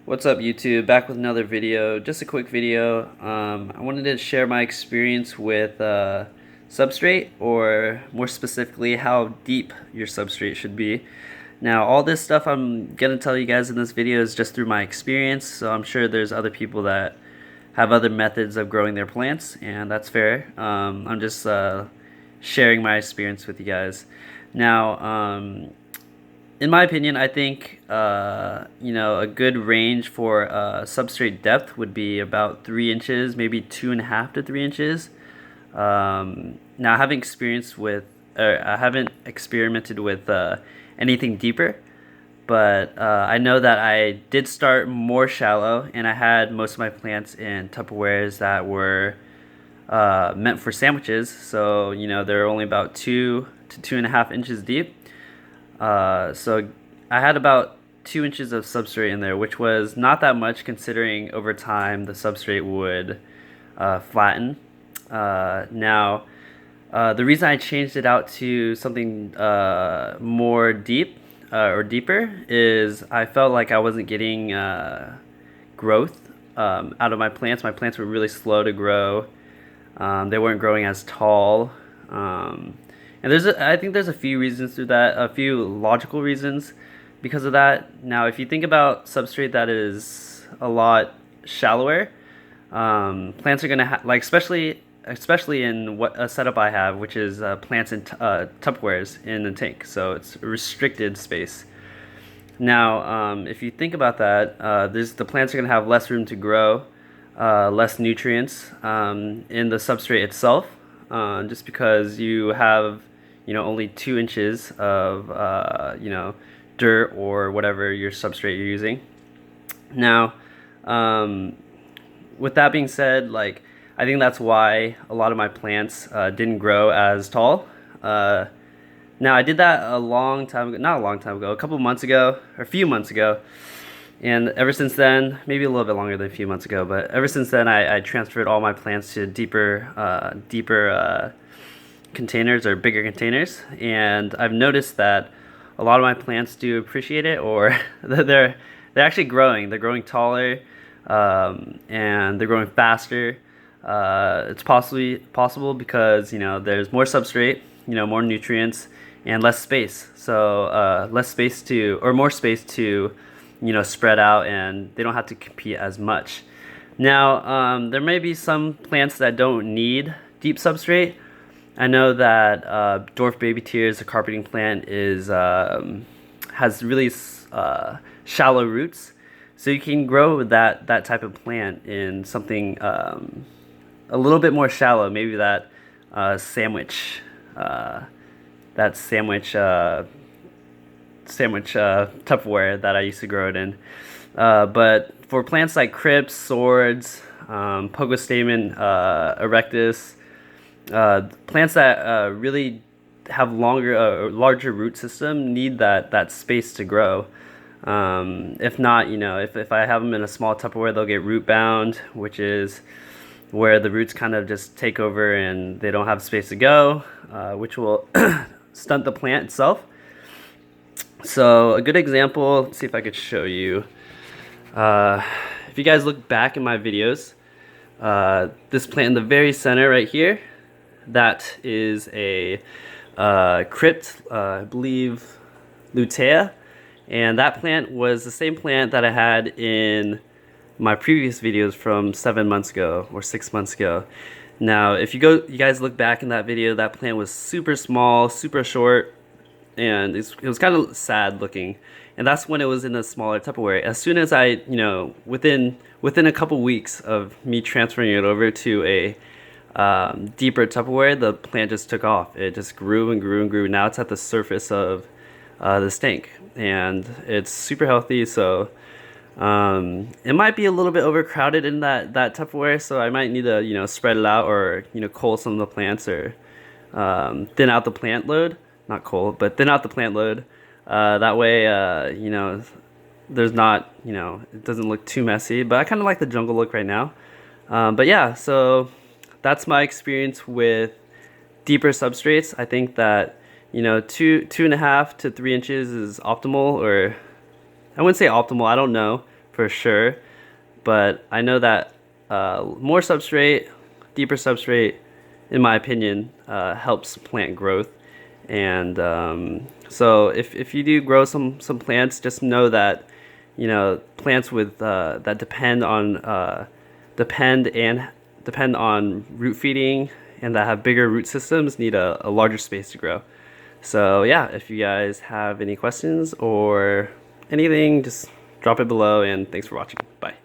What's up YouTube? Back with another video. Just a quick video. I wanted to share my experience with substrate, or more specifically how deep your substrate should be. Now all this stuff I'm gonna tell you guys in this video is just through my experience, so I'm sure there's other people that have other methods of growing their plants, and that's fair. I'm just sharing my experience with you guys. Now in my opinion, I think a good range for substrate depth would be about 3 inches, maybe 2.5 to 3 inches. Now, I haven't experimented with anything deeper, but I know that I did start more shallow, and I had most of my plants in Tupperwares that were meant for sandwiches. So they're only about 2 to 2.5 inches deep. So I had about 2 inches of substrate in there, which was not that much considering over time the substrate would flatten. The reason I changed it out to something more deep or deeper is I felt like I wasn't getting growth out of my plants. My plants were really slow to grow. They weren't growing as tall. And I think there's a few reasons to that, a few logical reasons because of that. Now, if you think about substrate that is a lot shallower, plants are gonna especially in what a setup I have, which is plants in Tupperwares in the tank, so it's a restricted space. Now, if you think about that, the plants are gonna have less room to grow, less nutrients in the substrate itself, just because you have only 2 inches of dirt or whatever your substrate you're using. Now, with that being said, I think that's why a lot of my plants didn't grow as tall. Now, I did that a long time ago, not a long time ago, a couple months ago, or a few months ago. And ever since then, maybe a little bit longer than a few months ago, but ever since then, I transferred all my plants to deeper containers or bigger containers. And I've noticed that a lot of my plants do appreciate it, or they're actually growing. They're growing taller, and they're growing faster. It's possible because there's more substrate, more nutrients, and less space. So more space to spread out, and they don't have to compete as much. Now, there may be some plants that don't need deep substrate. I know that dwarf baby tears, a carpeting plant, has really shallow roots, so you can grow that type of plant in something a little bit more shallow, maybe that sandwich Tupperware that I used to grow it in. But for plants like crypts, swords, Pogostamen erectus, plants that really have larger root system need that space to grow. If not, if I have them in a small Tupperware, they'll get root bound, which is where the roots kind of just take over and they don't have space to go, which will stunt the plant itself. So a good example, let's see if I could show you. If you guys look back in my videos, this plant in the very center right here, that is a crypt, I believe lutea, and that plant was the same plant that I had in my previous videos from 7 months ago or 6 months ago. Now, if you guys look back in that video, that plant was super small, super short, and it was kind of sad looking. And that's when it was in a smaller Tupperware. As soon as I, within a couple weeks of me transferring it over to a deeper Tupperware, the plant just took off. It just grew and grew and grew. Now it's at the surface of this tank, and it's super healthy. So it might be a little bit overcrowded in that Tupperware, so I might need to spread it out, or cull some of the plants, or thin out the plant load. Not cull, but thin out the plant load. That way, there's not, it doesn't look too messy. But I kind of like the jungle look right now. But yeah, so that's my experience with deeper substrates. I think that 2.5 to 3 inches is optimal, or I wouldn't say optimal, I don't know, for sure, but I know that more substrate, deeper substrate, in my opinion, helps plant growth. And so if you do grow some plants, just know that plants with that depend on root feeding and that have bigger root systems need a larger space to grow. So yeah, if you guys have any questions or anything, just drop it below, and thanks for watching. Bye.